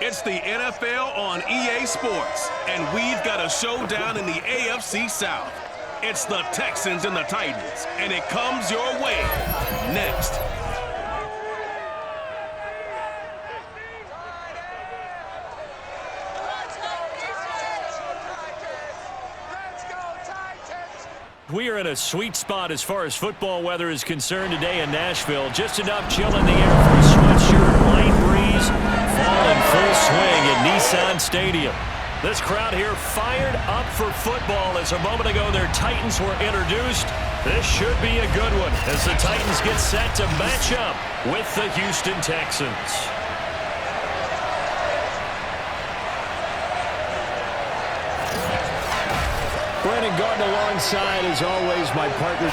It's the NFL on EA Sports, and we've got a showdown in the AFC South. It's the Texans and the Titans, and it comes your way next. We are in a sweet spot as far as football weather is concerned today in Nashville. Just enough chill in the air for a sweatshirt, light breeze, fall in full swing at Nissan Stadium. This crowd here fired up for football as a moment ago their Titans were introduced. This should be a good one as the Titans get set to match up with the Houston Texans. Brandon Garden alongside, as always, my partner.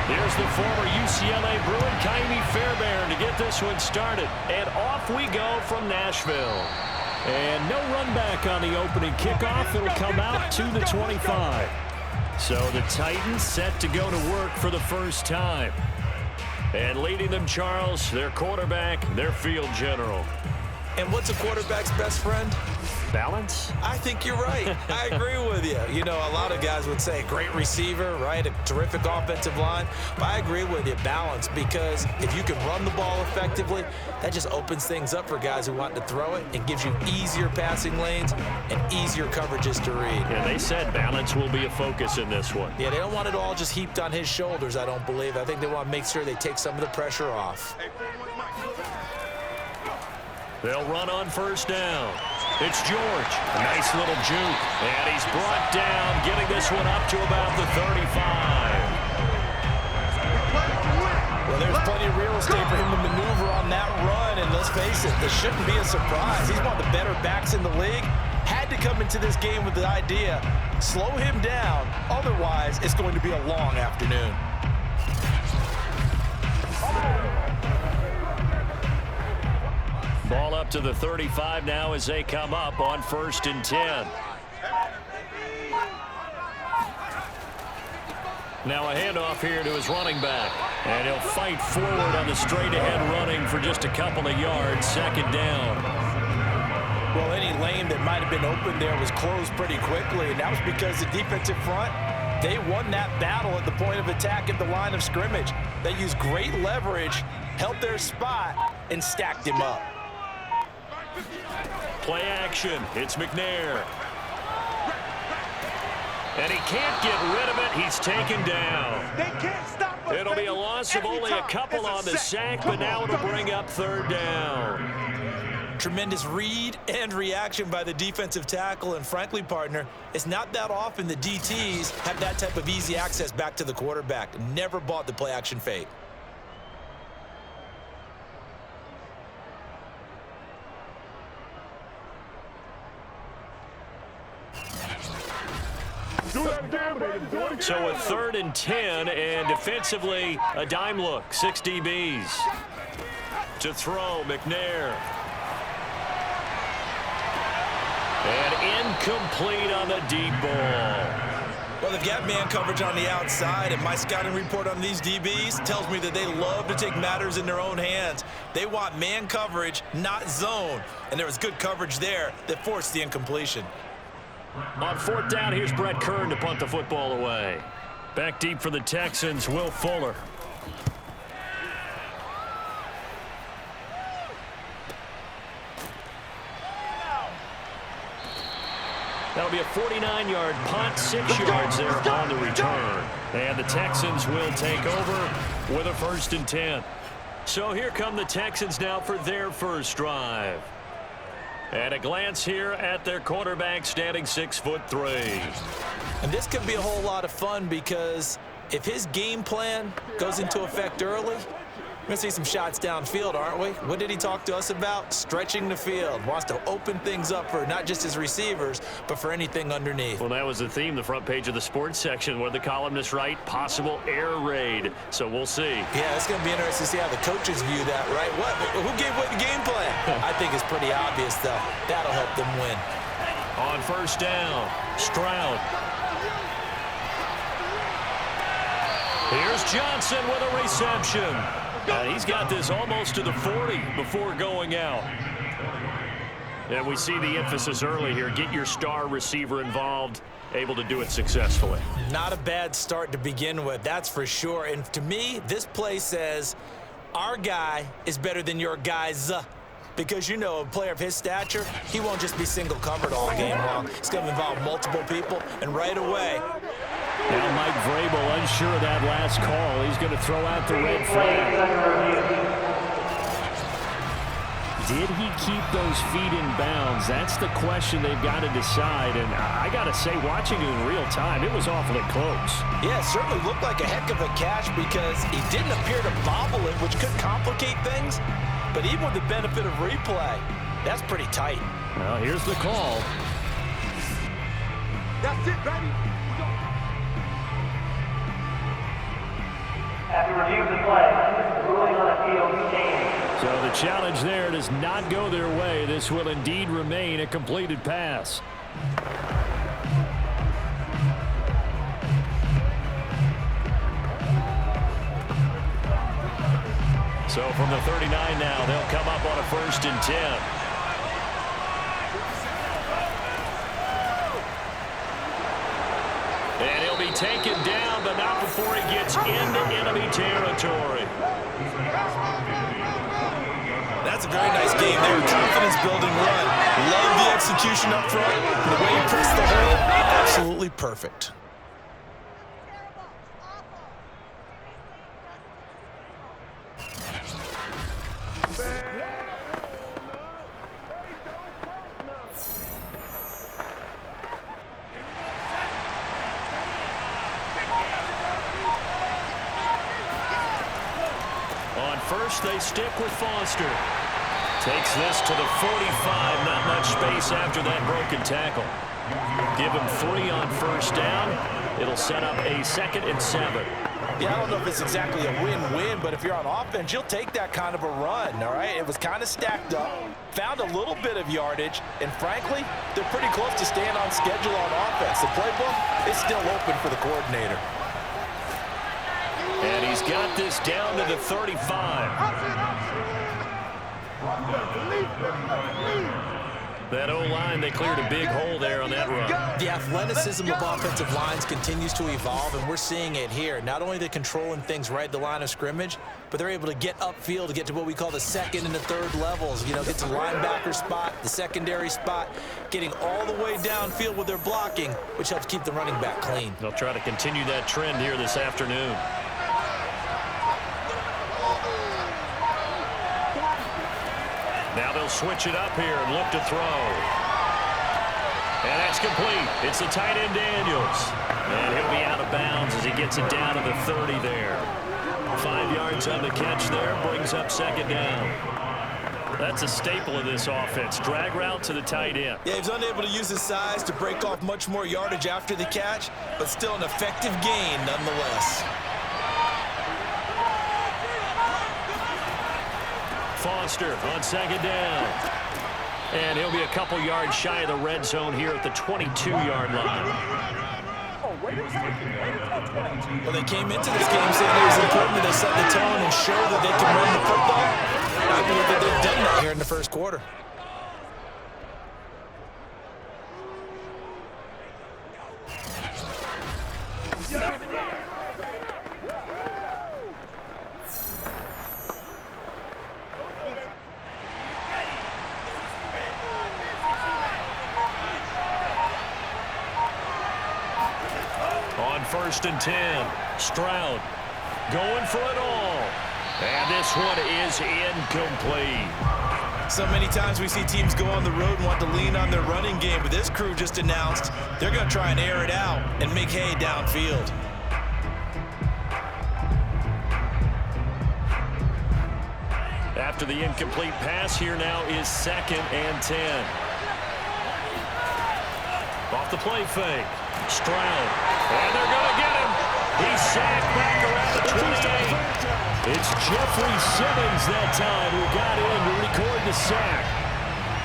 Here's the former UCLA Bruin, Kymie Fairbairn, to get this one started. And off we go from Nashville. And no run back on the opening kickoff. It'll come out to the 25. So the Titans set to go to work for the first time. And leading them, Charles, their quarterback, their field general. And what's a quarterback's best friend? Balance? I think you're right. I agree with you. You know, a lot of guys would say great receiver, right? A terrific offensive line. But I agree with you, balance, because if you can run the ball effectively, that just opens things up for guys who want to throw it and gives you easier passing lanes and easier coverages to read. Yeah, they said balance will be a focus in this one. Yeah, they don't want it all just heaped on his shoulders, I don't believe. I think they want to make sure they take some of the pressure off. They'll run on first down. It's George. A nice little juke. And he's brought down, getting this one up to about the 35. Well, there's plenty of real estate for him to maneuver on that run. And let's face it, this shouldn't be a surprise. He's one of the better backs in the league. Had to come into this game with the idea, slow him down. Otherwise, it's going to be a long afternoon. Ball up to the 35 now as they come up on 1st and 10. Now a handoff here to his running back. And he'll fight forward on the straight-ahead running for just a couple of yards. 2nd down. Well, any lane that might have been open there was closed pretty quickly. And that was because the defensive front, they won that battle at the point of attack at the line of scrimmage. They used great leverage, held their spot, and stacked him up. Play action. It's McNair. And he can't get rid of it. He's taken down. They can't stop us. It'll be a loss of only a couple on the sack, but now it'll bring up 3rd down. Tremendous read and reaction by the defensive tackle. And frankly, partner, it's not that often the DTs have that type of easy access back to the quarterback. Never bought the play action fake. So a 3rd and 10, and defensively a dime look. 6 DBs. To throw, McNair. And incomplete on the deep ball. Well, they've got man coverage on the outside, and my scouting report on these DBs tells me that they love to take matters in their own hands. They want man coverage, not zone. And there was good coverage there that forced the incompletion. On 4th down, here's Brett Kern to punt the football away. Back deep for the Texans, Will Fuller. That'll be a 49-yard punt, 6 yards there on the return. And the Texans will take over with a 1st and 10. So here come the Texans now for their first drive. And a glance here at their quarterback, standing 6'3". And this could be a whole lot of fun because if his game plan goes into effect early, We're going to see some shots downfield, aren't we? What did he talk to us about? Stretching the field. Wants to open things up for not just his receivers, but for anything underneath. Well, that was the theme, the front page of the sports section. What did the columnists write? Possible air raid. So we'll see. Yeah, it's going to be interesting to see how the coaches view that, right? Who gave what the game plan? I think it's pretty obvious, though. That'll help them win. On first down, Stroud. Here's Johnson with a reception. He's got this almost to the 40 before going out. And we see the emphasis early here. Get your star receiver involved, able to do it successfully. Not a bad start to begin with, that's for sure. And to me, this play says our guy is better than your guys. Because, you know, a player of his stature, he won't just be single covered all game long. It's going to involve multiple people, and right away. Now Mike Vrabel unsure of that last call. He's going to throw out the red flag. Did he keep those feet in bounds? That's the question they've got to decide. And I got to say, watching it in real time, it was awfully close. Yeah, it certainly looked like a heck of a catch because he didn't appear to bobble it, which could complicate things. But even with the benefit of replay, that's pretty tight. Well, here's the call. That's it, baby. After review of the play, ruling on appeal stands. So the challenge there does not go their way. This will indeed remain a completed pass. So from the 39 now, they'll come up on a 1st and 10. And he'll be taken down, but not before he gets into enemy territory. That's a very nice game there. Confidence-building run. Love the execution up front. And the way he pressed the hole, absolutely perfect. First, they stick with Foster. Takes this to the 45. Not much space after that broken tackle. Give him 3 on first down. It'll set up a 2nd and 7. Yeah, I don't know if it's exactly a win-win, but if you're on offense, you'll take that kind of a run, all right? It was kind of stacked up, found a little bit of yardage, and frankly, they're pretty close to staying on schedule on offense. The playbook is still open for the coordinator. And he's got this down to the 35. That O-line, they cleared a big hole there on that run. The athleticism of offensive lines continues to evolve, and we're seeing it here. Not only are they controlling things right at the line of scrimmage, but they're able to get upfield to get to what we call the 2nd and the 3rd levels. You know, get to the linebacker spot, the secondary spot, getting all the way downfield with their blocking, which helps keep the running back clean. They'll try to continue that trend here this afternoon. Now they'll switch it up here and look to throw. And that's complete. It's the tight end Daniels. And he'll be out of bounds as he gets it down to the 30 there. 5 yards on the catch there. Brings up 2nd down. That's a staple of this offense. Drag route to the tight end. Yeah, he's unable to use his size to break off much more yardage after the catch, but still an effective gain nonetheless. Foster on 2nd down. And he'll be a couple yards shy of the red zone here at the 22-yard line. Well, they came into this game saying it was important that they set the tone and show that they can run the football. I believe that they've done that here in the first quarter. On 1st and 10, Stroud going for it all. And this one is incomplete. So many times we see teams go on the road and want to lean on their running game, but this crew just announced they're going to try and air it out and make hay downfield. After the incomplete pass, here now is 2nd and 10. Off the play fake. Stroud. And they're going to get him. He's sacked back around the 28. It's Jeffrey Simmons that time who got in to record the sack.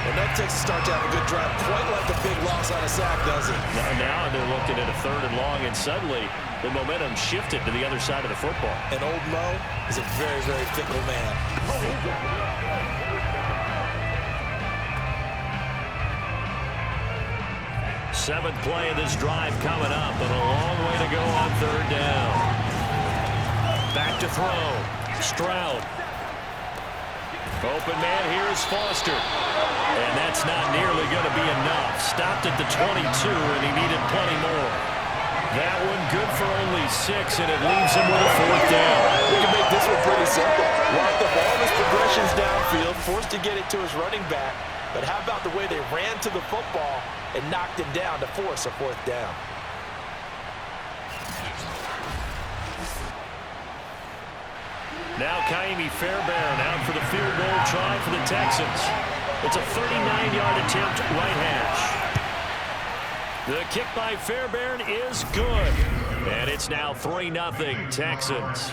And that Texans start to have a good drive, quite like a big loss on a sack, does it? Now they're looking at a 3rd and long, and suddenly the momentum shifted to the other side of the football. And old Mo is a very, very fickle man. 7th play of this drive coming up, and a long way to go on 3rd down. Back to throw. Stroud. Open man here is Foster. And that's not nearly going to be enough. Stopped at the 22, and he needed plenty more. That one good for only 6, and it leaves him with a 4th down. We can make this one pretty simple. Lock up all his progressions downfield, forced to get it to his running back. But how about the way they ran to the football and knocked him down to force a 4th down? Now Kaimi Fairbairn out for the field goal try for the Texans. It's a 39-yard attempt right hash. The kick by Fairbairn is good. And it's now 3-0 Texans.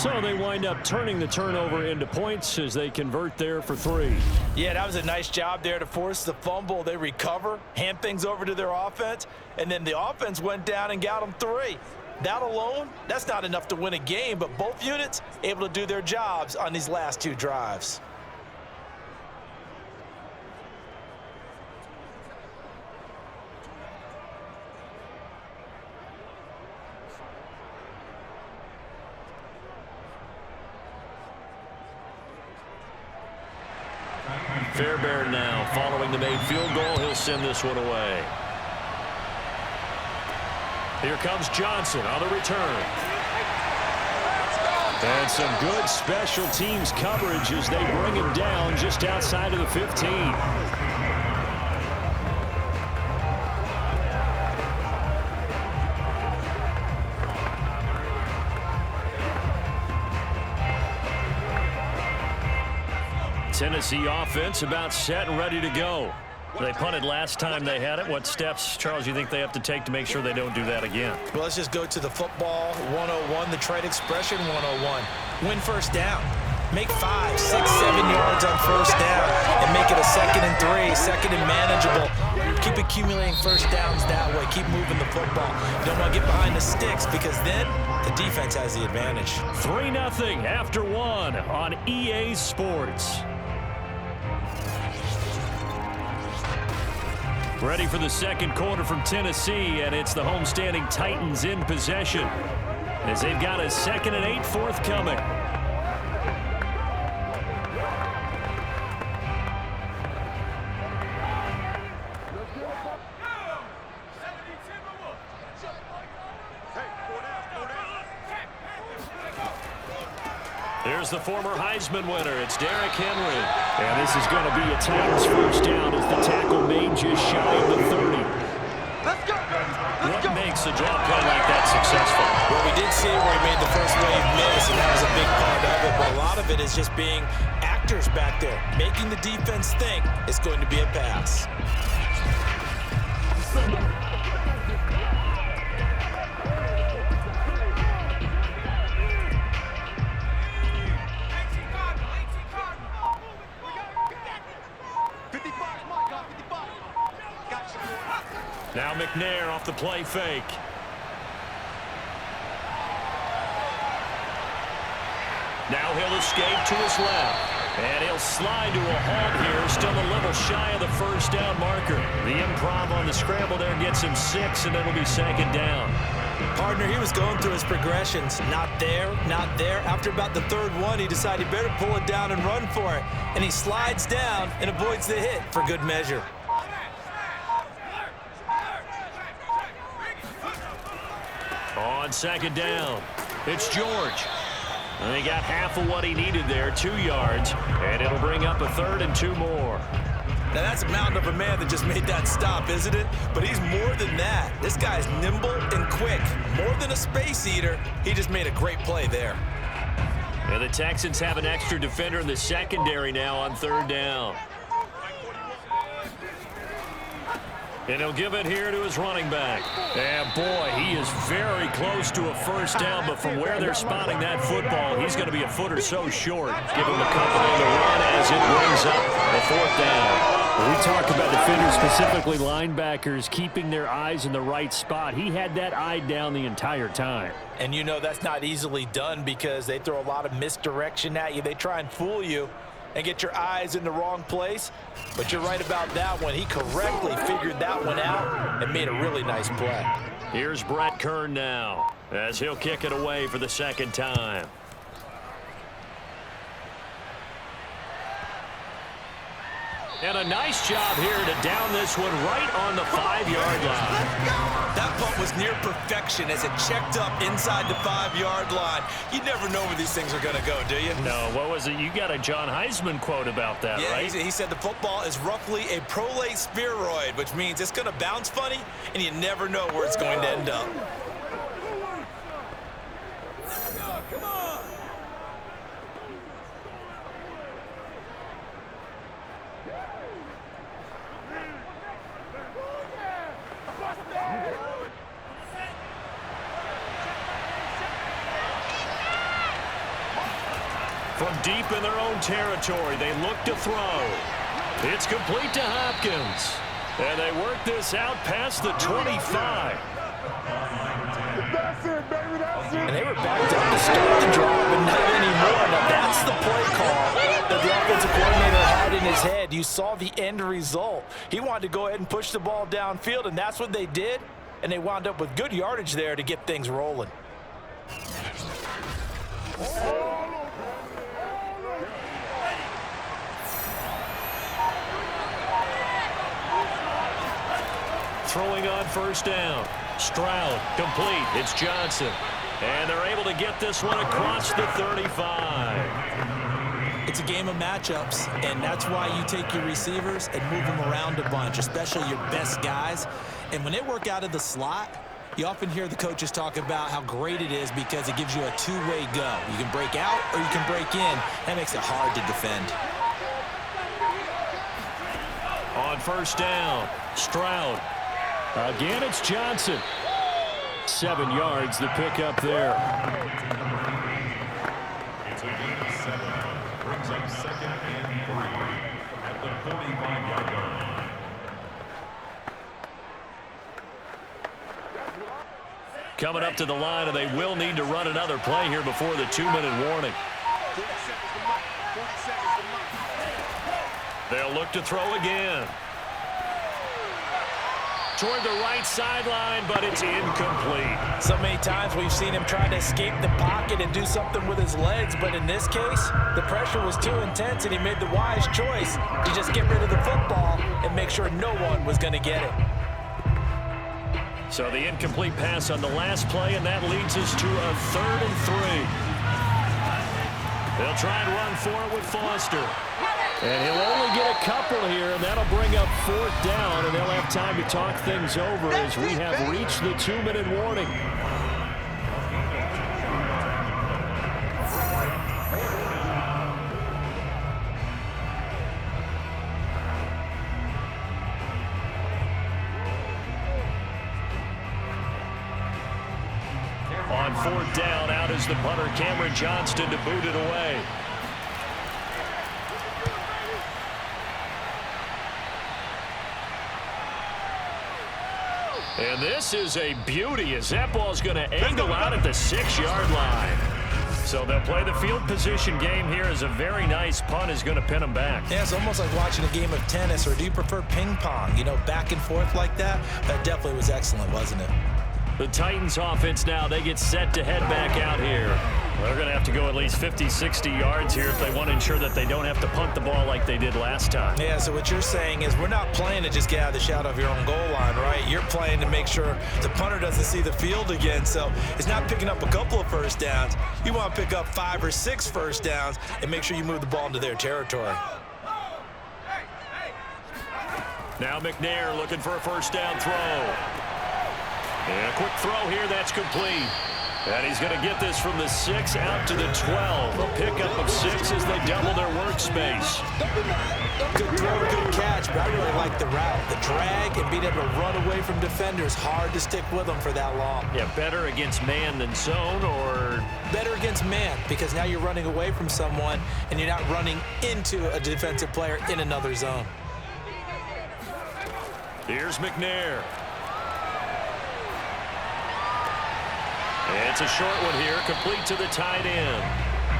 So they wind up turning the turnover into points as they convert there for 3. Yeah, that was a nice job there to force the fumble. They recover, hand things over to their offense, and then the offense went down and got them 3. That alone, that's not enough to win a game, but both units able to do their jobs on these last 2 drives. Fairbairn now following the made field goal. He'll send this one away. Here comes Johnson on the return. And some good special teams coverage as they bring him down just outside of the 15. Tennessee offense about set and ready to go. They punted last time they had it. What steps, Charles, you think they have to take to make sure they don't do that again? Well, let's just go to the football 101, the trade expression 101. Win first down. Make 5, 6, 7 yards on first down and make it a 2nd and 3, 2nd and manageable. Keep accumulating first downs that way. Keep moving the football. You don't want to get behind the sticks because then the defense has the advantage. 3-0 after 1 on EA Sports. Ready for the second quarter from Tennessee, and it's the homestanding Titans in possession as they've got a 2nd and 8 forthcoming. Here's the former Heisman winner. It's Derrick Henry. And this is going to be a Titans first down as the tackle made just shy of the 30. Let's go. What makes a draw play like that successful? Well, we did see it where he made the first wave miss, and that was a big part of it. But a lot of it is just being actors back there, making the defense think it's going to be a pass. Now McNair off the play fake. Now he'll escape to his left. And he'll slide to a halt here, still a little shy of the first down marker. The improv on the scramble there gets him 6, and it'll be 2nd down. Partner, he was going through his progressions. Not there, not there. After about the 3rd one, he decided he better pull it down and run for it. And he slides down and avoids the hit for good measure. On 2nd down, it's George. And he got half of what he needed there, 2 yards, and it'll bring up a 3rd and 2 more. Now, that's a mountain of a man that just made that stop, isn't it? But he's more than that. This guy's nimble and quick. More than a space eater, he just made a great play there. And the Texans have an extra defender in the secondary now on 3rd down. And he'll give it here to his running back. And, boy, he is very close to a first down, but from where they're spotting that football, he's going to be a foot or so short. Give him a couple on the run as it brings up the 4th down. When we talk about defenders, specifically linebackers, keeping their eyes in the right spot, he had that eye down the entire time. And you know that's not easily done because they throw a lot of misdirection at you. They try and fool you and get your eyes in the wrong place. But you're right about that one. He correctly figured that one out and made a really nice play. Here's Brett Kern now as he'll kick it away for the 2nd time. And a nice job here to down this one right on the 5-yard line. That punt was near perfection as it checked up inside the 5-yard line. You never know where these things are going to go, do you? No, what was it? You got a John Heisman quote about that, yeah, right? He said the football is roughly a prolate spheroid, which means it's going to bounce funny, and you never know where it's going to end up. Come on. From deep in their own territory, they look to throw. It's complete to Hopkins. And they work this out past the 25. And they were backed up to start the drive, but not anymore. Now that's the play call that the offensive coordinator had in his head. You saw the end result. He wanted to go ahead and push the ball downfield, and that's what they did. And they wound up with good yardage there to get things rolling. Throwing on 1st down. Stroud complete. It's Johnson. And they're able to get this one across the 35. It's a game of matchups, and that's why you take your receivers and move them around a bunch, especially your best guys. And when they work out of the slot, you often hear the coaches talk about how great it is because it gives you a two-way go. You can break out or you can break in. That makes it hard to defend. On 1st down, Stroud. Again, it's Johnson. 7 yards, the pickup there. It's a gain of 7. Brings up 2nd and 3 at the 45-yard line. Coming up to the line, and they will need to run another play here before the 2-minute warning. They'll look to throw again. Toward the right sideline, but it's incomplete. So many times we've seen him try to escape the pocket and do something with his legs, but in this case, the pressure was too intense, and he made the wise choice to just get rid of the football and make sure no one was going to get it. So the incomplete pass on the last play, and that leads us to a 3rd and 3. They'll try and run for it with Foster. And he'll only get a couple here, and that'll bring up 4th down, and they'll have time to talk things over as we have reached the 2-minute warning. On 4th down, out is the punter, Cameron Johnston, to boot it away. And this is a beauty as that ball's going to angle out at the 6-yard line. So they'll play the field position game here as a very nice punt is going to pin them back. Yeah, it's almost like watching a game of tennis, or do you prefer ping pong? You know, back and forth like that? That definitely was excellent, wasn't it? The Titans offense now, they get set to head back out here. They're going to have to go at least 50, 60 yards here if they want to ensure that they don't have to punt the ball like they did last time. Yeah, so what you're saying is we're not playing to just get out of the shadow of your own goal line, right? You're playing to make sure the punter doesn't see the field again. So it's not picking up a couple of first downs. You want to pick up 5 or 6 first downs and make sure you move the ball into their territory. Now McNair looking for a first down throw. And a quick throw here, that's complete. And he's going to get this from the 6 out to the 12. A pickup of 6 as they double their workspace. Good throw, good catch, but I really like the route. The drag and being able to run away from defenders, hard to stick with them for that long. Yeah, better against man than zone, or? Better against man, because now you're running away from someone and you're not running into a defensive player in another zone. Here's McNair. It's a short one here, complete to the tight end.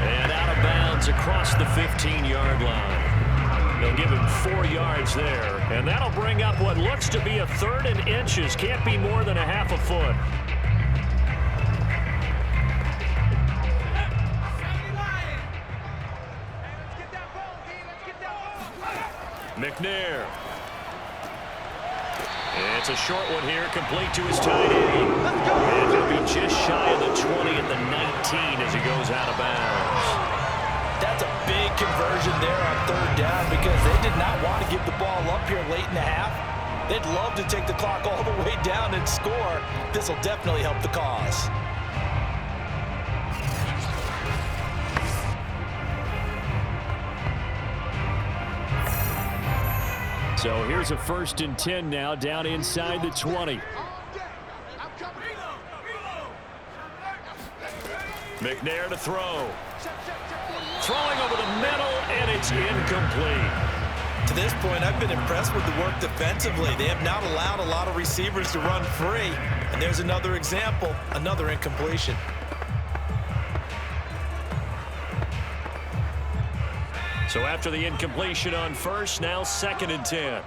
And out of bounds across the 15-yard line. They'll give him 4 yards there. And that'll bring up what looks to be a 3rd and inches. Can't be more than a half a foot. McNair. It's a short one here, complete to his tight end. And he'll be just shy of the 20 at the 19 as he goes out of bounds. That's a big conversion there on 3rd down because they did not want to give the ball up here late in the half. They'd love to take the clock all the way down and score. This will definitely help the cause. So here's a 1st and 10 now, down inside the 20. McNair to throw. Throwing over the middle, and it's incomplete. To this point, I've been impressed with the work defensively. They have not allowed a lot of receivers to run free. And there's another example, another incompletion. So after the incompletion on 1st, now 2nd and 10.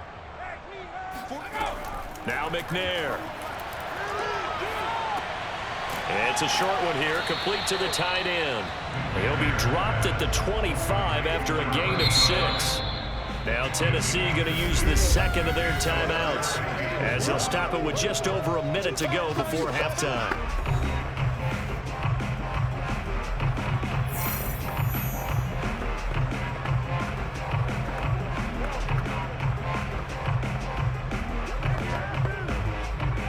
Now McNair. It's a short one here, complete to the tight end. He'll be dropped at the 25 after a gain of 6. Now Tennessee going to use the 2nd of their timeouts as they'll stop it with just over a minute to go before halftime.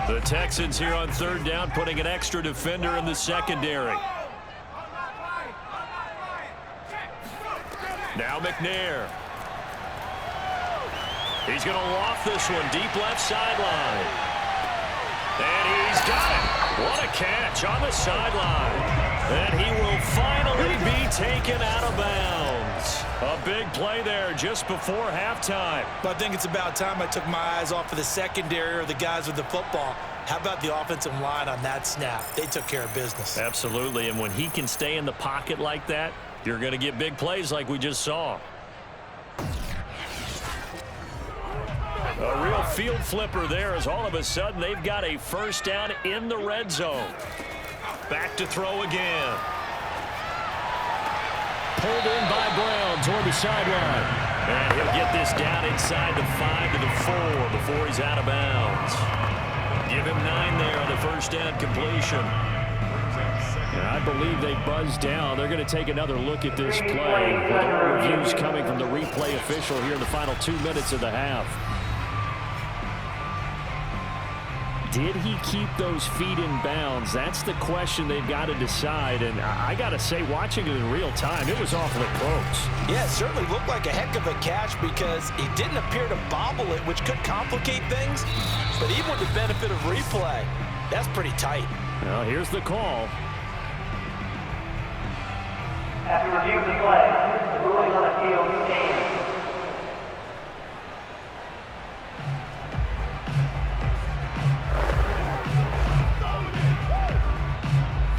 The Texans here on 3rd down, putting an extra defender in the secondary. Now McNair. He's going to loft this one deep left sideline. And he's got it. What a catch on the sideline. And he will finally be taken out of bounds. A big play there just before halftime. But I think it's about time I took my eyes off of the secondary or the guys with the football. How about the offensive line on that snap? They took care of business. Absolutely, and when he can stay in the pocket like that, you're going to get big plays like we just saw. A real field flipper there as all of a sudden they've got a 1st down in the red zone. Back to throw again. Pulled in by Brown toward the sideline. And he'll get this down inside the 5 to the 4 before he's out of bounds. Give him 9 there on the 1st down completion. And I believe they buzzed down. They're going to take another look at this play with all reviews coming from the replay official here in the final 2 minutes of the half. Did he keep those feet in bounds? That's the question they've got to decide. And I got to say, watching it in real time, it was awfully close. Yeah, it certainly looked like a heck of a catch because he didn't appear to bobble it, which could complicate things. But even with the benefit of replay, that's pretty tight. Well, here's the call. After review of the play, the ruling on the field stands.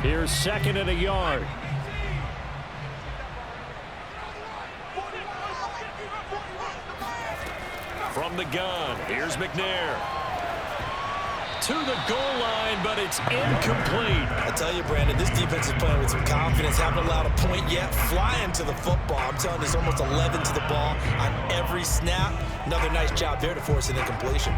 Here's 2nd and a yard. From the gun, here's McNair. To the goal line, but it's incomplete. I tell you, Brandon, this defense is playing with some confidence. Haven't allowed a point yet. Flying to the football. I'm telling you, there's almost 11 to the ball on every snap. Another nice job there to force an incompletion.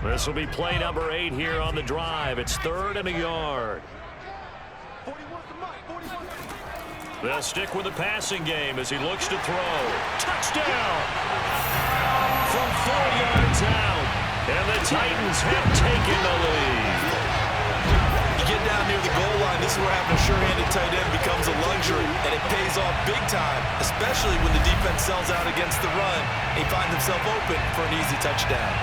This will be play number 8 here on the drive. It's 3rd and a yard. They'll stick with the passing game as he looks to throw. Touchdown! From 4 yards out. And the Titans have taken the lead. third down near the goal line, this is where having a sure-handed tight end becomes a luxury, and it pays off big time, especially when the defense sells out against the run and he finds himself open for an easy touchdown.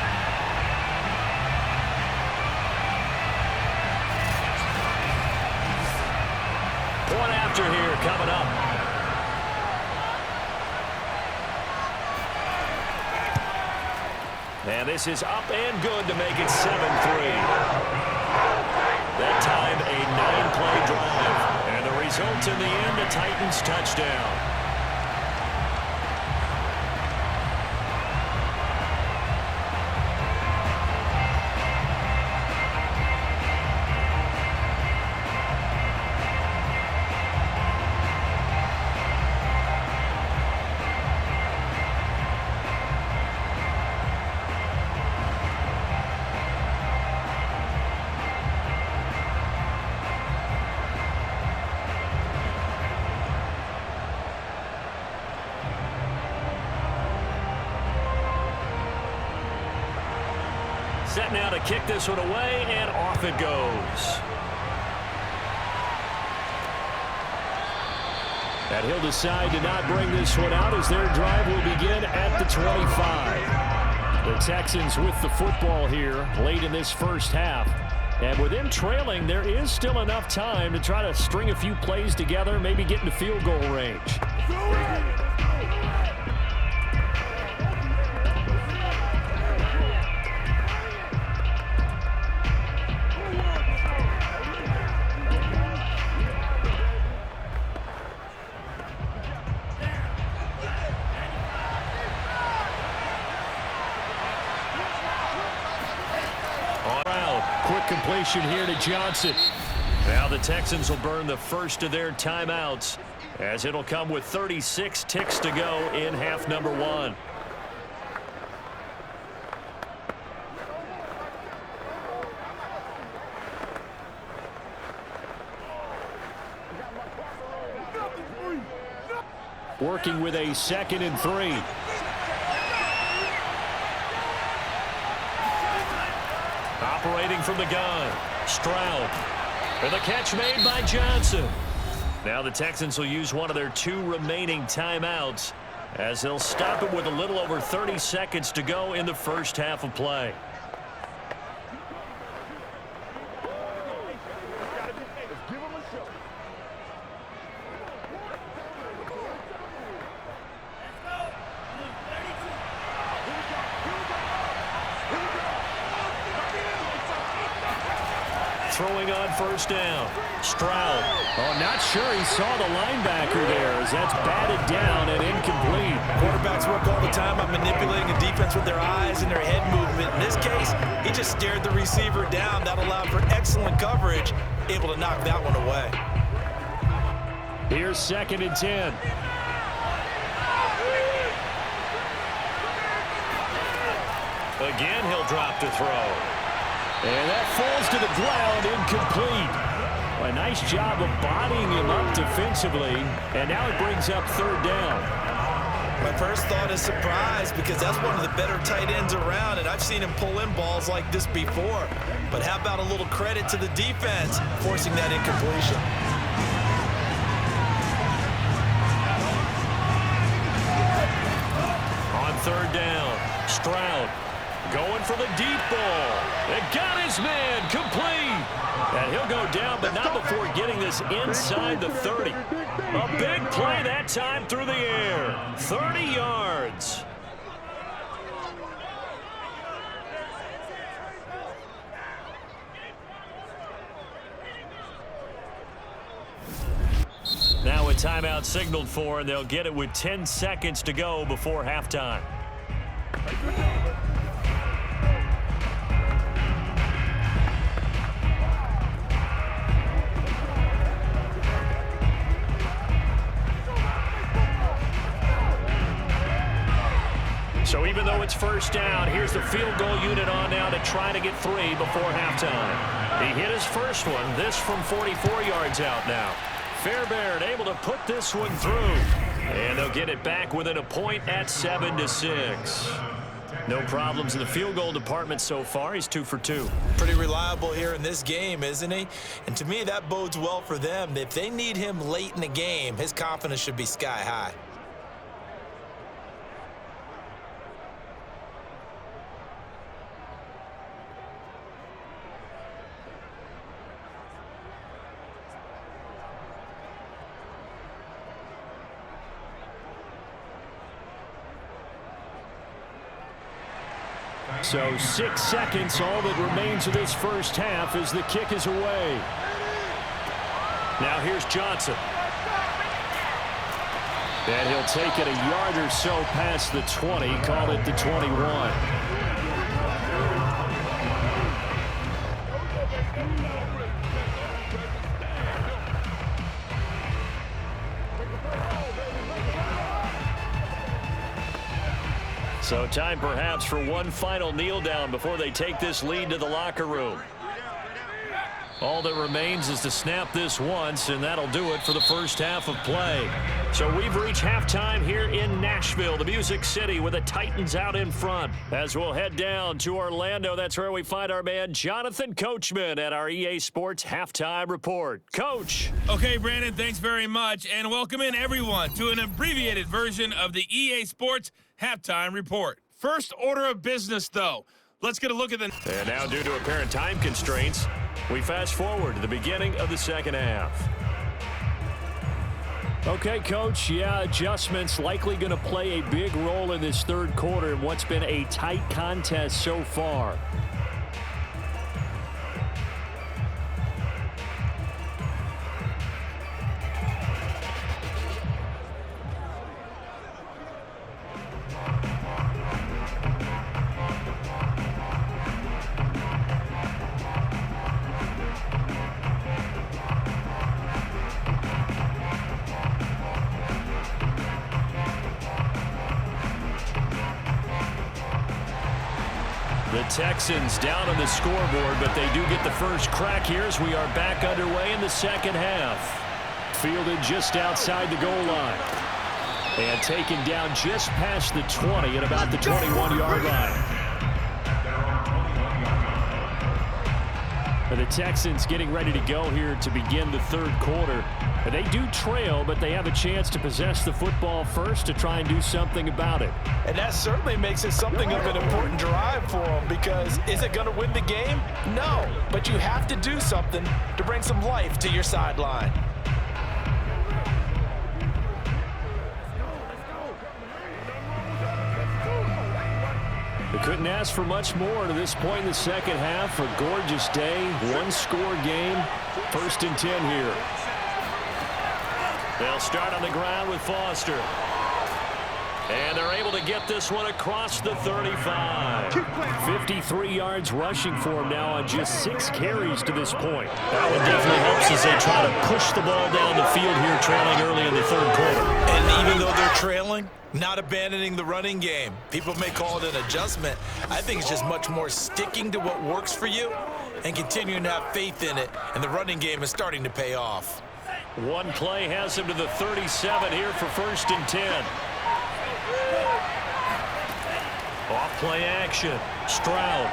Point after here coming up. And this is up and good to make it 7-3. That time, a 9-play drive. And the result in the end, a Titans touchdown. Set now to kick this one away, and off it goes. And he'll decide to not bring this one out as their drive will begin at the 25. The Texans with the football here late in this first half. And with them trailing, there is still enough time to try to string a few plays together, maybe get into field goal range. Completion here to Johnson. Now the Texans will burn the first of their timeouts as it'll come with 36 ticks to go in half number 1. Working with a 2nd and 3. Operating from the gun, Stroud. And the catch made by Johnson. Now the Texans will use one of their 2 remaining timeouts as they'll stop it with a little over 30 seconds to go in the first half of play. Throwing on first down. Stroud. Oh, not sure he saw the linebacker there as that's batted down and incomplete. Quarterbacks work all the time on manipulating a defense with their eyes and their head movement. In this case, he just stared the receiver down. That allowed for excellent coverage, able to knock that one away. Here's 2nd and 10. Again, he'll drop to throw. And that falls to the ground, incomplete. A nice job of bodying him up defensively, and now it brings up 3rd down. My first thought is surprise because that's one of the better tight ends around, and I've seen him pull in balls like this before. But how about a little credit to the defense forcing that incompletion? On 3rd down, Stroud. Going for the deep ball. It got his man complete. And he'll go down, but not before getting this inside the 30. A big play that time through the air. 30 yards. Now a timeout signaled for, and they'll get it with 10 seconds to go before halftime. So even though it's first down, here's the field goal unit on now to try to get 3 before halftime. He hit his first one, this from 44 yards out now. Fairbairn able to put this one through. And they'll get it back within a point at 7-6. No problems in the field goal department so far. He's 2 for 2. Pretty reliable here in this game, isn't he? And to me, that bodes well for them. If they need him late in the game, his confidence should be sky high. So 6 seconds, all that remains of this first half as the kick is away. Now here's Johnson. And he'll take it a yard or so past the 20, call it the 21. So time perhaps for one final kneel down before they take this lead to the locker room. All that remains is to snap this once, and that'll do it for the first half of play. So we've reached halftime here in Nashville, the Music City, with the Titans out in front. As we'll head down to Orlando, that's where we find our man Jonathan Coachman at our EA Sports Halftime Report. Coach. Okay, Brandon, thanks very much, and welcome in everyone to an abbreviated version of the EA Sports Halftime Report. First order of business, though. Let's get a look at the... And now, due to apparent time constraints, we fast forward to the beginning of the second half. Okay, Coach, adjustments likely going to play a big role in this third quarter in what's been a tight contest so far. The Texans down on the scoreboard, but they do get the first crack here as we are back underway in the second half. Fielded just outside the goal line. And taken down just past the 20 at about the 21-yard line. And the Texans getting ready to go here to begin the third quarter. And they do trail, but they have a chance to possess the football first to try and do something about it. And that certainly makes it something of an important drive for them, because is it going to win the game? No, but you have to do something to bring some life to your sideline. They couldn't ask for much more to this point in the second half. A gorgeous day, one-score game, 1st and 10 here. They'll start on the ground with Foster. And they're able to get this one across the 35. 53 yards rushing for him now on just 6 carries to this point. That one definitely helps as they try to push the ball down the field here, trailing early in the third quarter. And even though they're trailing, not abandoning the running game. People may call it an adjustment. I think it's just much more sticking to what works for you and continuing to have faith in it. And the running game is starting to pay off. One play has him to the 37 here for 1st and 10. Off play action. Stroud.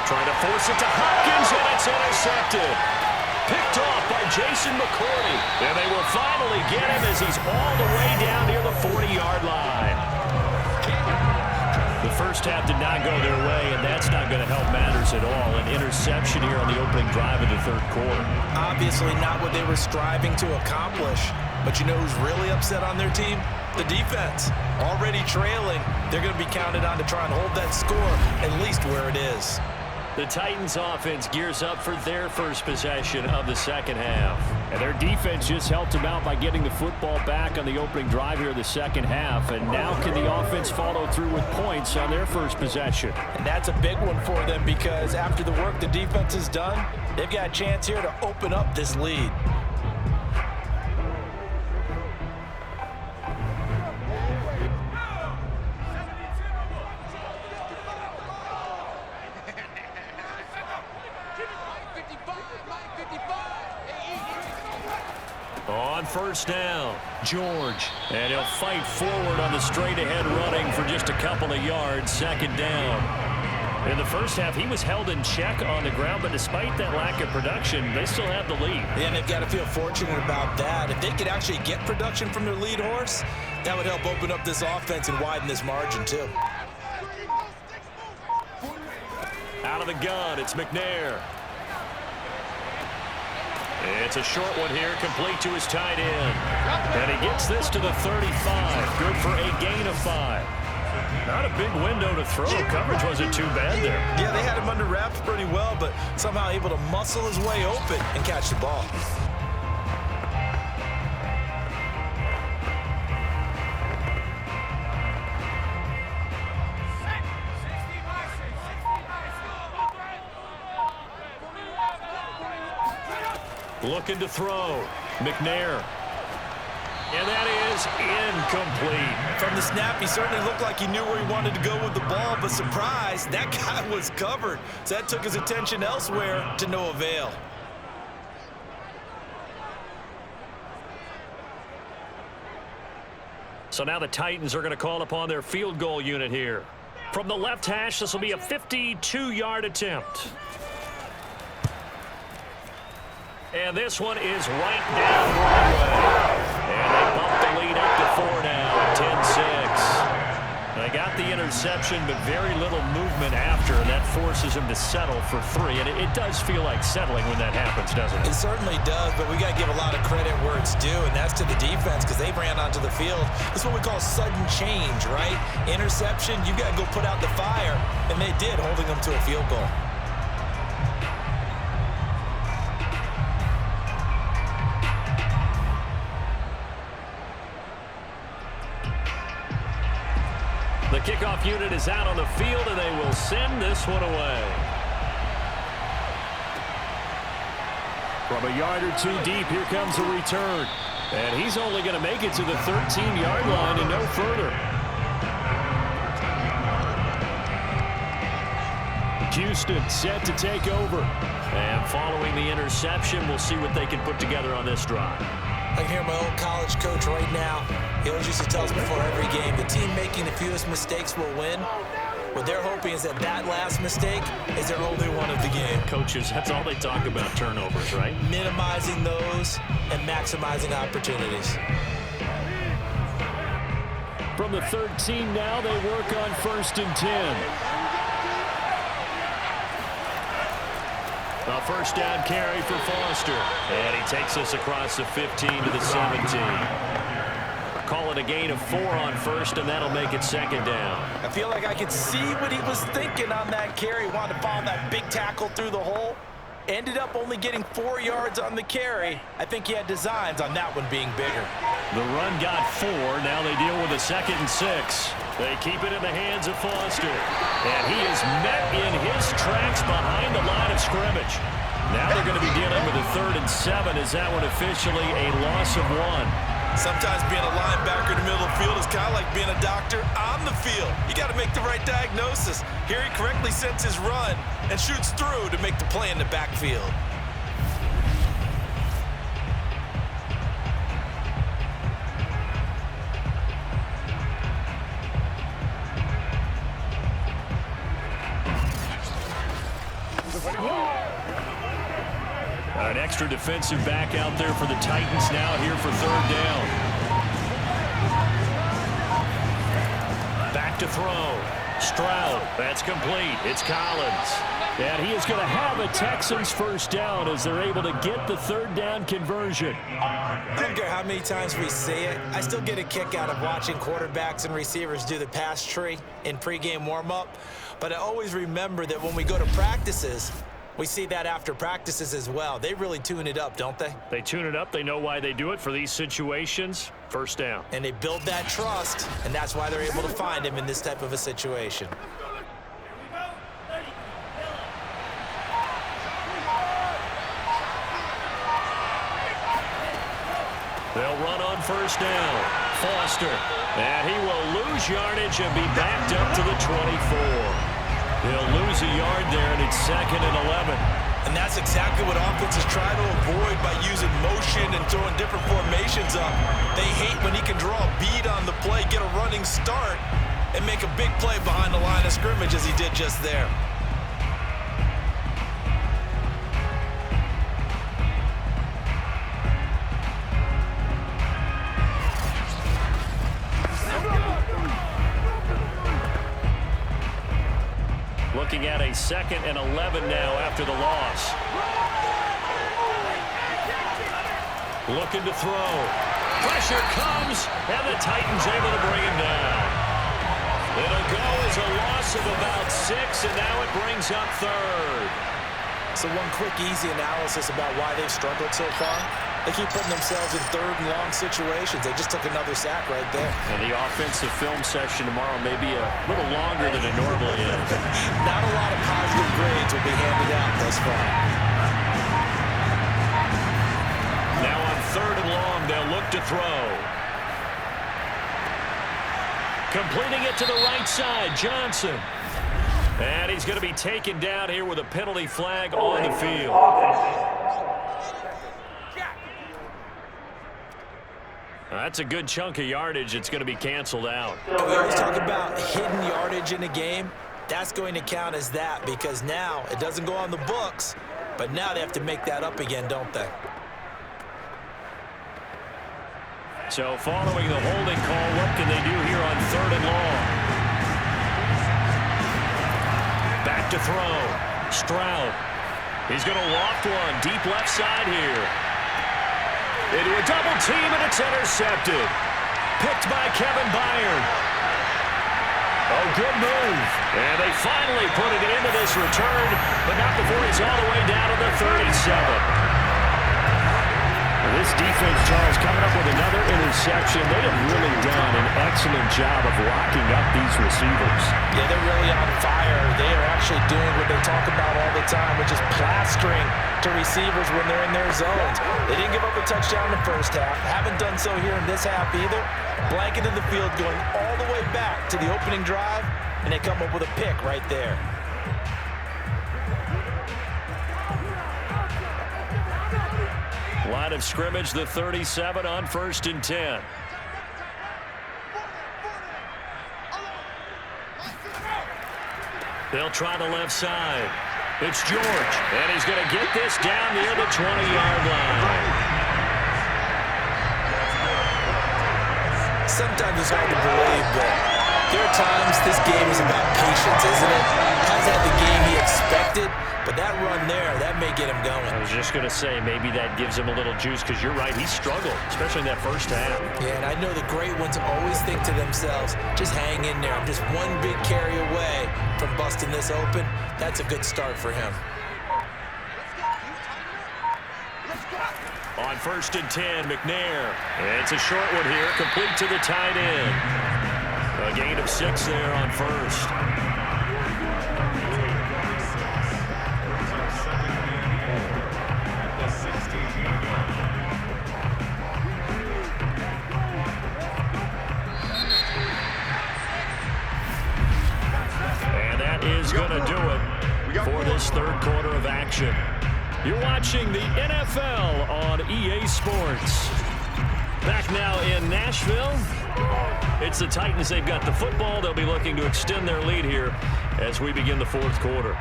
Trying to force it to Hopkins, and it's intercepted. Picked off by Jason McCourty. And they will finally get him as he's all the way down near the 40-yard line. The first half did not go their way, and that's not going to help matters at all. An interception here on the opening drive of the third quarter. Obviously not what they were striving to accomplish. But you know who's really upset on their team? The defense. Already trailing, they're going to be counted on to try and hold that score at least where it is. The Titans offense gears up for their first possession of the second half. And their defense just helped them out by getting the football back on the opening drive here of the second half. And now can the offense follow through with points on their first possession? And that's a big one for them, because after the work the defense has done, they've got a chance here to open up this lead. first down. George. And he'll fight forward on the straight-ahead running for just a couple of yards. Second down. In the first half, he was held in check on the ground, but despite that lack of production, they still have the lead. Yeah, and they've got to feel fortunate about that. If they could actually get production from their lead horse, that would help open up this offense and widen this margin, too. Out of the gun, it's McNair. It's a short one here, complete to his tight end. And he gets this to the 35. Good for a gain of 5. Not a big window to throw. Coverage wasn't too bad there. Yeah, they had him under wraps pretty well, but somehow able to muscle his way open and catch the ball. Looking to throw. McNair. And that is incomplete. From the snap, he certainly looked like he knew where he wanted to go with the ball, but surprise, that guy was covered. So that took his attention elsewhere to no avail. So now the Titans are going to call upon their field goal unit here. From the left hash, this will be a 52-yard attempt. And this one is right down Broadway. And they bump the lead up to 4 now, 10-6. They got the interception, but very little movement after, and that forces him to settle for 3. And it does feel like settling when that happens, doesn't it? It certainly does, but we got to give a lot of credit where it's due, and that's to the defense because they ran onto the field. This is what we call sudden change, right? Interception, you got to go put out the fire, and they did, holding them to a field goal. The kickoff unit is out on the field, and they will send this one away. From a yard or two deep, here comes a return. And he's only going to make it to the 13-yard line and no further. Houston set to take over. And following the interception, we'll see what they can put together on this drive. I can hear my old college coach right now. He always used to tell us before every game, the team making the fewest mistakes will win. What they're hoping is that that last mistake is their only one of the game. Coaches, that's all they talk about, turnovers, right? Minimizing those and maximizing opportunities. From the 13 now, they work on 1st and 10. A first down carry for Foster. And he takes us across the 15 to the 17. Call it a gain of 4 on 1st, and that'll make it 2nd down. I feel like I could see what he was thinking on that carry. Wanted to follow that big tackle through the hole. Ended up only getting 4 yards on the carry. I think he had designs on that one being bigger. The run got 4. Now they deal with a 2nd and 6. They keep it in the hands of Foster. And he is met in his tracks behind the line of scrimmage. Now they're going to be dealing with a 3rd and 7. Is that one officially a loss of 1? Sometimes being a linebacker in the middle of the field is kind of like being a doctor on the field. You got to make the right diagnosis. Here he correctly sets his run and shoots through to make the play in the backfield. An extra defensive back out there for the Titans now here for 3rd down. Back to throw. Stroud. That's complete. It's Collins. And he is going to have a Texans first down as they're able to get the 3rd down conversion. I don't care how many times we say it. I still get a kick out of watching quarterbacks and receivers do the pass tree in pregame warm-up. But I always remember that when we go to practices, we see that after practices as well. They really tune it up, don't they? They tune it up. They know why they do it for these situations. First down. And they build that trust, and that's why they're able to find him in this type of a situation. They'll run on first down. Foster. And he will lose yardage and be backed up to the 24. He'll lose a yard there, and it's 2nd and 11. And that's exactly what offenses try to avoid by using motion and throwing different formations up. They hate when he can draw a bead on the play, get a running start, and make a big play behind the line of scrimmage as he did just there. Looking at a 2nd and 11 now after the loss. Looking to throw. Pressure comes, and the Titans able to bring him down. It'll go as a loss of about 6, and now it brings up 3rd. So one quick, easy analysis about why they've struggled so far. They keep putting themselves in 3rd and long situations. They just took another sack right there. And the offensive film session tomorrow may be a little longer than it normally is. Not a lot of positive grades will be handed out thus far. Now on 3rd and long, they'll look to throw. Completing it to the right side, Johnson. And he's going to be taken down here with a penalty flag on the field. That's a good chunk of yardage. It's going to be canceled out. We always talk about hidden yardage in a game. That's going to count as that because now it doesn't go on the books, but now they have to make that up again, don't they? So following the holding call, what can they do here on 3rd and long? Back to throw. Stroud. He's going to loft one deep left side here. Into a double team, and it's intercepted. Picked by Kevin Byard. Oh, good move. And they finally put it into this return, but not before he's all the way down to the 37. This defense, Charles, coming up with another interception. They have really done an excellent job of locking up these receivers. Yeah, they're really on fire. They are actually doing what they talk about all the time, which is plastering to receivers when they're in their zones. They didn't give up a touchdown in the first half. Haven't done so here in this half either. Blanketed the field going all the way back to the opening drive, and they come up with a pick right there. Line of scrimmage, the 37 on 1st and 10. They'll try the left side. It's George, and he's going to get this down near the 20-yard line. Sometimes it's hard to believe, but there are times this game is about patience, isn't it? Hasn't had the game he expected, but that run there, that may get him going. I was just going to say, maybe that gives him a little juice, because you're right, he struggled, especially in that first half. Yeah, and I know the great ones always think to themselves, just hang in there. I'm just one big carry away from busting this open. That's a good start for him. On 1st and 10, McNair. It's a short one here, complete to the tight end. A gain of 6 there on 1st. Is going to do it for this 3rd quarter of action. You're watching the NFL on EA Sports. Back now in Nashville. It's the Titans. They've got the football. They'll be looking to extend their lead here as we begin the 4th quarter.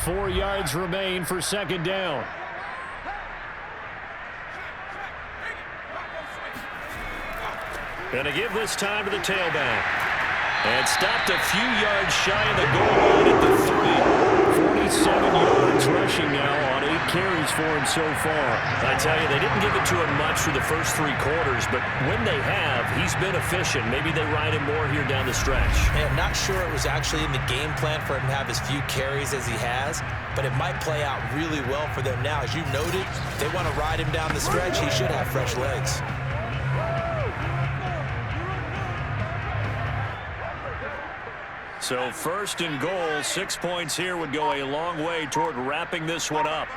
Four yards remain for 2nd down. Gonna give this time to the tailback. And stopped a few yards shy of the goal line at the 3. 47 yards rushing now on 8 carries for him so far. I tell you, they didn't give it to him much for the first 3 quarters, but when they have, he's been efficient. Maybe they ride him more here down the stretch. Yeah, I'm not sure it was actually in the game plan for him to have as few carries as he has, but it might play out really well for them now. As you noted, if they want to ride him down the stretch, he should have fresh legs. So 1st and goal, 6 points here would go a long way toward wrapping this one up.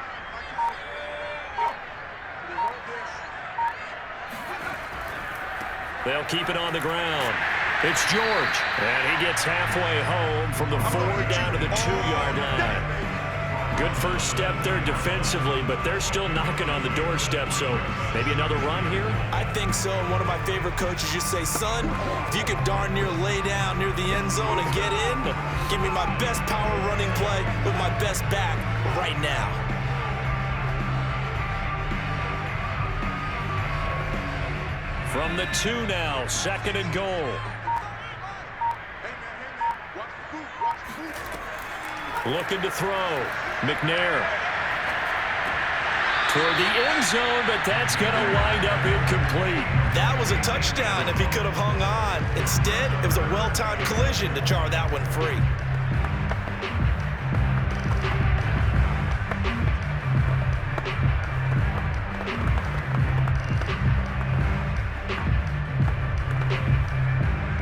They'll keep it on the ground. It's George, and he gets halfway home from the 4 down to the 2-yard line. Good first step there defensively, but they're still knocking on the doorstep, so maybe another run here? I think so. One of my favorite coaches used to say, son, if you could darn near lay down near the end zone and get in, give me my best power running play with my best back right now. From the 2 now, 2nd and goal. Looking to throw. McNair. Toward the end zone, but that's going to wind up incomplete. That was a touchdown if he could have hung on. Instead, it was a well-timed collision to jar that one free.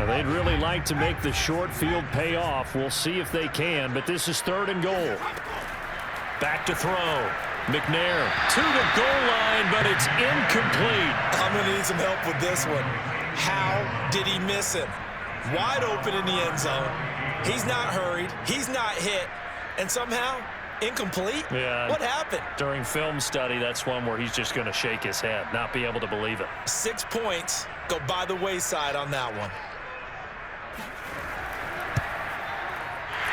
They'd really like to make the short field pay off. We'll see if they can, but this is 3rd and goal. Back to throw. McNair to the goal line, but it's incomplete. I'm going to need some help with this one. How did he miss him? Wide open in the end zone. He's not hurried. He's not hit. And somehow, incomplete? Yeah. What happened? During film study, that's one where he's just going to shake his head, not be able to believe it. 6 points go by the wayside on that one.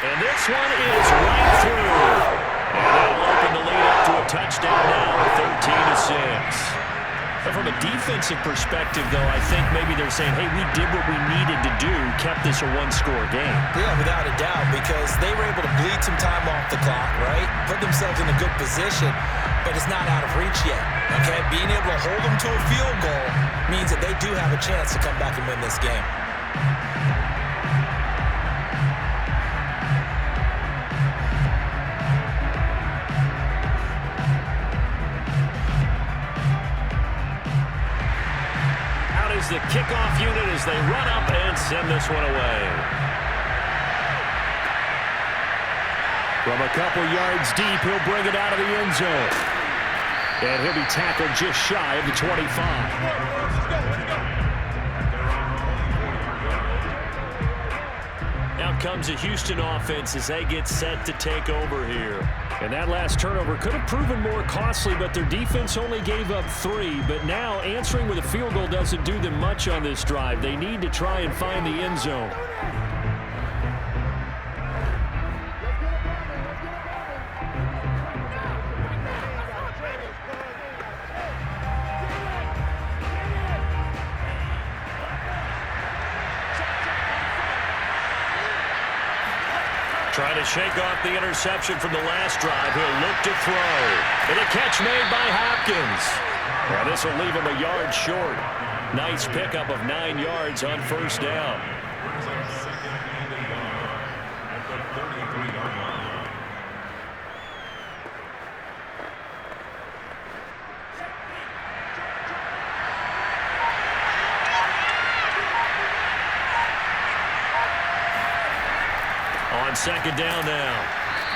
And this one is right through. And that'll open the lead up to a touchdown now, 13-6. But from a defensive perspective, though, I think maybe they're saying, hey, we did what we needed to do, kept this a one-score game. Yeah, without a doubt, because they were able to bleed some time off the clock, right? Put themselves in a good position, but it's not out of reach yet, okay? Being able to hold them to a field goal means that they do have a chance to come back and win this game. The kickoff unit as they run up and send this one away. From a couple yards deep, he'll bring it out of the end zone. And he'll be tackled just shy of the 25. Now comes a Houston offense as they get set to take over here. And that last turnover could have proven more costly, but their defense only gave up 3. But now answering with a field goal doesn't do them much on this drive. They need to try and find the end zone. Trying to shake off the interception from the last drive. He'll look to throw. And a catch made by Hopkins. Well, this will leave him a yard short. Nice pickup of 9 yards on 1st down. Brings up 2nd and 1 at the 33-yard line. On 2nd down now.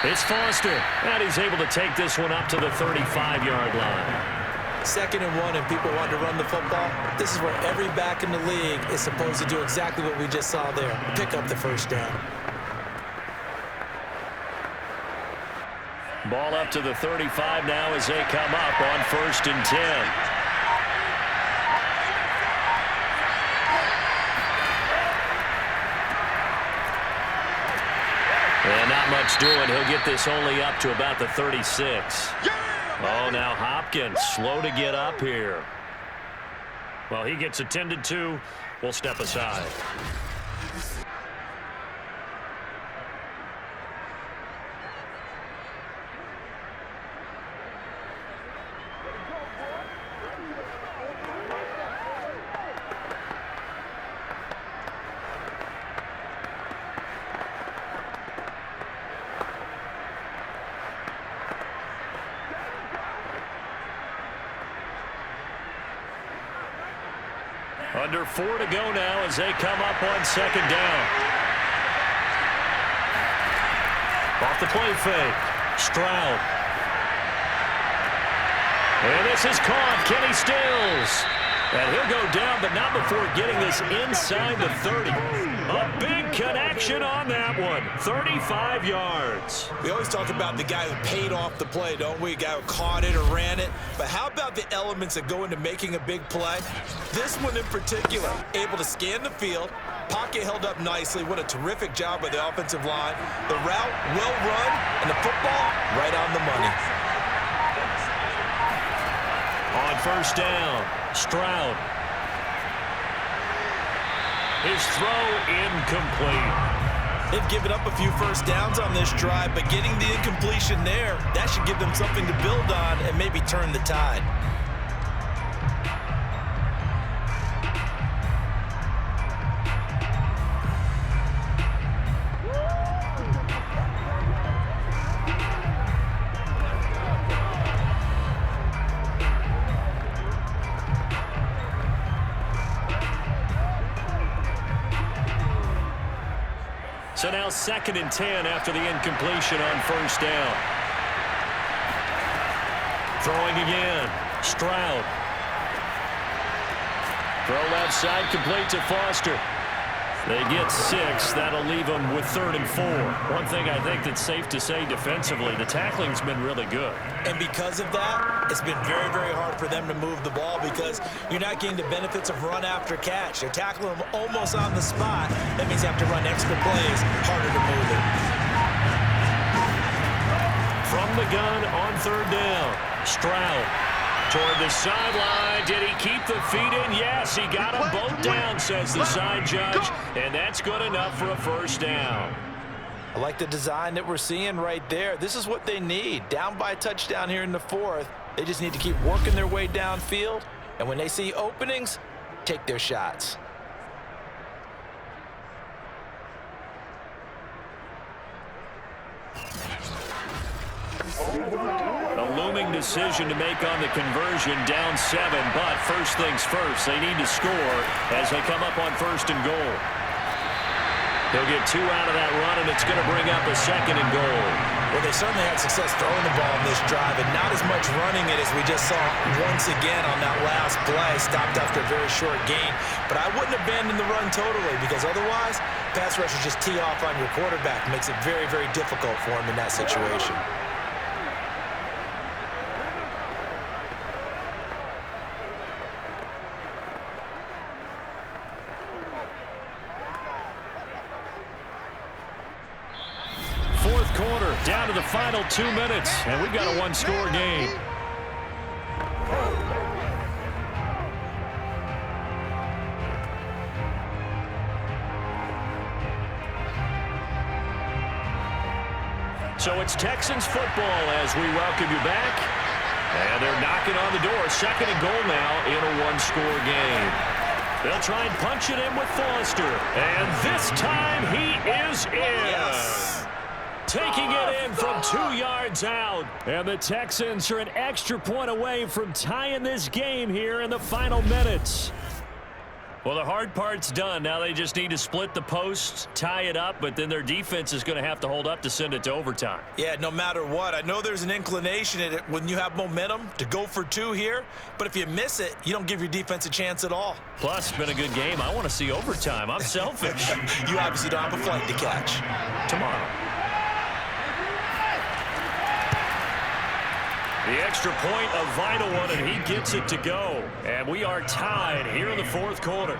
It's Foster. And he's able to take this one up to the 35-yard line. 2nd and 1 and people want to run the football. This is where every back in the league is supposed to do exactly what we just saw there. Pick up the 1st down. Ball up to the 35 now as they come up on 1st and 10. And not much doing. He'll get this only up to about the 36. Oh, now Hopkins slow to get up here. Well, he gets attended to. We'll step aside. Under 4 to go now as they come up on 2nd down. Off the play fake. Stroud. And this is caught. Kenny Stills. And he'll go down, but not before getting this inside the 30. A big connection on that one. 35 yards. We always talk about the guy who paid off the play, don't we? A guy who caught it or ran it. But how about the elements that go into making a big play? This one in particular, able to scan the field, pocket held up nicely. What a terrific job by the offensive line. The route well run, and the football right on the money. On first down, Stroud. His throw incomplete. They've given up a few first downs on this drive, but getting the incompletion there, that should give them something to build on and maybe turn the tide. So now 2nd and 10 after the incompletion on first down. Throwing again. Stroud. Throw left side, complete to Foster. They get 6. That'll leave them with 3rd and 4. One thing I think that's safe to say defensively, the tackling's been really good. And because of that, it's been very, very hard for them to move the ball because you're not getting the benefits of run after catch. They're tackling them almost on the spot. That means you have to run extra plays, harder to move it. From the gun on 3rd down, Stroud. Toward the sideline. Did he keep the feet in? Yes, he got them both down, says the side judge. And that's good enough for a first down. I like the design that we're seeing right there. This is what they need. Down by a touchdown here in the 4th. They just need to keep working their way downfield. And when they see openings, take their shots. A looming decision to make on the conversion, down 7, but first things first, they need to score as they come up on 1st and goal. He'll get 2 out of that run, and it's going to bring up a 2nd and goal. Well, they certainly had success throwing the ball in this drive, and not as much running it as we just saw once again on that last play, stopped after a very short gain. But I wouldn't abandon the run totally, because otherwise, pass rushers just tee off on your quarterback. Makes it very, very difficult for him in that situation. Quarter, down to the final 2 minutes, and we've got a 1-score game. So it's Texans football as we welcome you back. And they're knocking on the door. 2nd and goal now in a 1-score game. They'll try and punch it in with Foster. And this time he is in. Yes. Taking it in from 2 yards out. And the Texans are an extra point away from tying this game here in the final minutes. Well, the hard part's done. Now they just need to split the posts, tie it up, but then their defense is going to have to hold up to send it to overtime. Yeah, no matter what. I know there's an inclination in it when you have momentum to go for 2 here, but if you miss it, you don't give your defense a chance at all. Plus, it's been a good game. I want to see overtime. I'm selfish. You obviously don't have a flight to catch. Tomorrow. The extra point, a vital one, and he gets it to go. And we are tied here in the 4th quarter.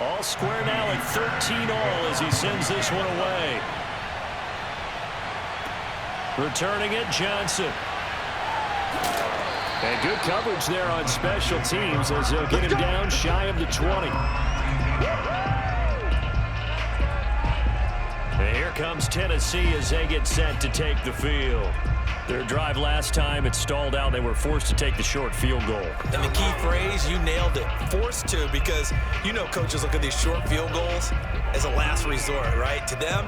All square now at 13 all as he sends this one away. Returning it, Johnson. And good coverage there on special teams as they'll get him down shy of the 20. And here comes Tennessee as they get set to take the field. Their drive last time, it stalled out. They were forced to take the short field goal. And the key phrase, you nailed it, forced to, because you know coaches look at these short field goals as a last resort, right? To them,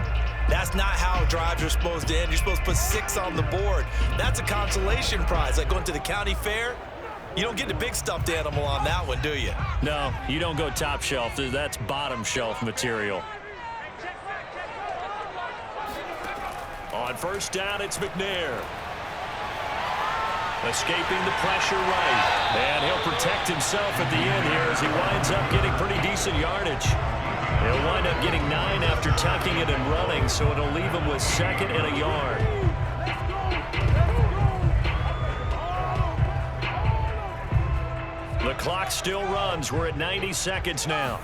that's not how drives are supposed to end. You're supposed to put 6 on the board. That's a consolation prize, like going to the county fair. You don't get the big stuffed animal on that one, do you? No, you don't go top shelf. That's bottom shelf material. On first down, it's McNair. Escaping the pressure right. And he'll protect himself at the end here as he winds up getting pretty decent yardage. He'll wind up getting 9 after tucking it and running, so it'll leave him with 2nd and a yard. The clock still runs. We're at 90 seconds now.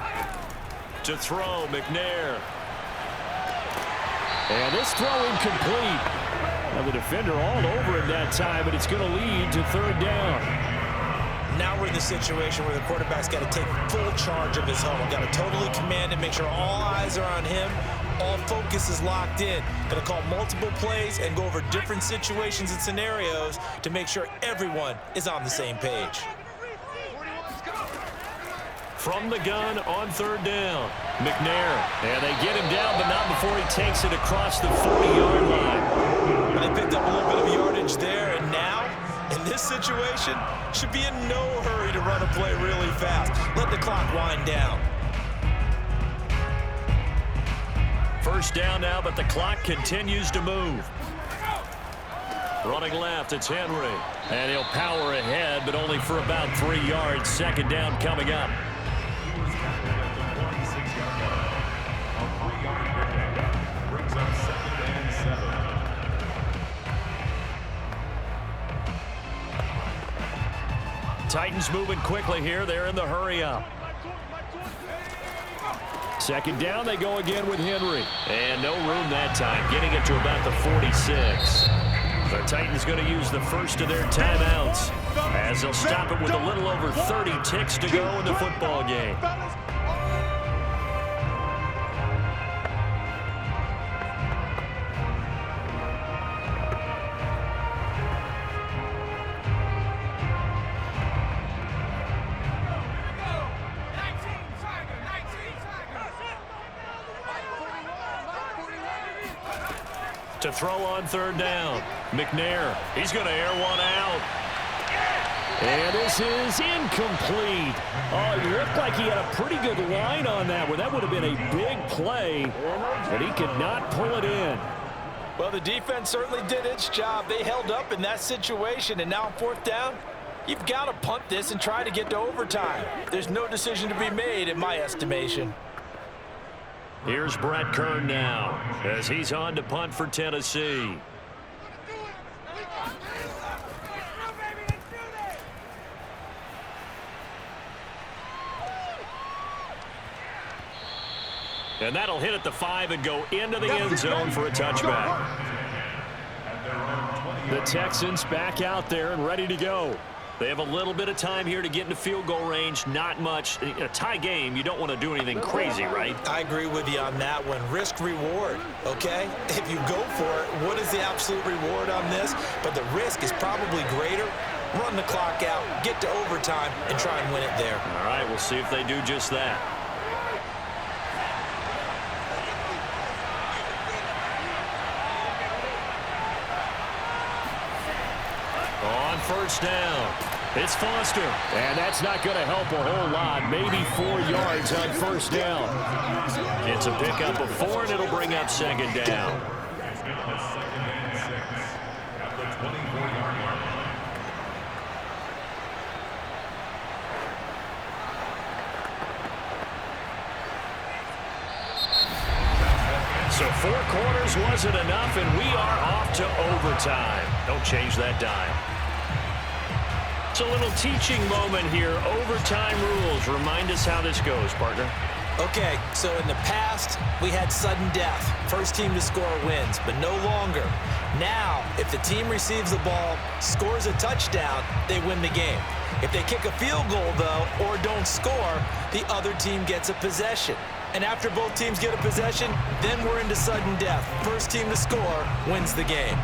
To throw, McNair. And this throw incomplete. Now the defender all over him that time, but it's going to lead to 3rd down. Now we're in the situation where the quarterback's got to take full charge of his home. Got to totally command it, make sure all eyes are on him. All focus is locked in. Got to call multiple plays and go over different situations and scenarios to make sure everyone is on the same page. From the gun on 3rd down, McNair. And they get him down, but not before he takes it across the 40-yard line. They picked up a little bit of yardage there, and now, in this situation, should be in no hurry to run a play really fast. Let the clock wind down. First down now, but the clock continues to move. Running left, it's Henry. And he'll power ahead, but only for about 3 yards. 2nd down coming up. Titans moving quickly here. They're in the hurry up. 2nd down, they go again with Henry. And no room that time, getting it to about the 46. The Titans going to use the first of their timeouts as they'll stop it with a little over 30 ticks to go in the football game. To throw on 3rd down, McNair. He's going to air one out. And this is incomplete. Oh, it looked like he had a pretty good line on that one. That would have been a big play, but he could not pull it in. Well, the defense certainly did its job. They held up in that situation, and now on 4th down, you've got to punt this and try to get to overtime. There's no decision to be made in my estimation. Here's Brett Kern now as he's on to punt for Tennessee. And that'll hit at the 5 and go into the end zone for a touchback. The Texans back out there and ready to go. They have a little bit of time here to get into field goal range. Not much. In a tie game, you don't want to do anything crazy, right? I agree with you on that one. Risk-reward, okay? If you go for it, what is the absolute reward on this? But the risk is probably greater. Run the clock out, get to overtime, and try and win it there. All right, we'll see if they do just that. On first down, it's Foster. And that's not going to help a whole lot. Maybe 4 yards on first down. It's a pickup of 4, and it'll bring up 2nd down. So 4 quarters wasn't enough, and we are off to overtime. Don't change that dime. It's a little teaching moment here. Overtime rules. Remind us how this goes, partner. Okay, so in the past, we had sudden death. First team to score wins, but no longer. Now, if the team receives the ball, scores a touchdown, they win the game. If they kick a field goal, though, or don't score, the other team gets a possession. And after both teams get a possession, then we're into sudden death. First team to score wins the game.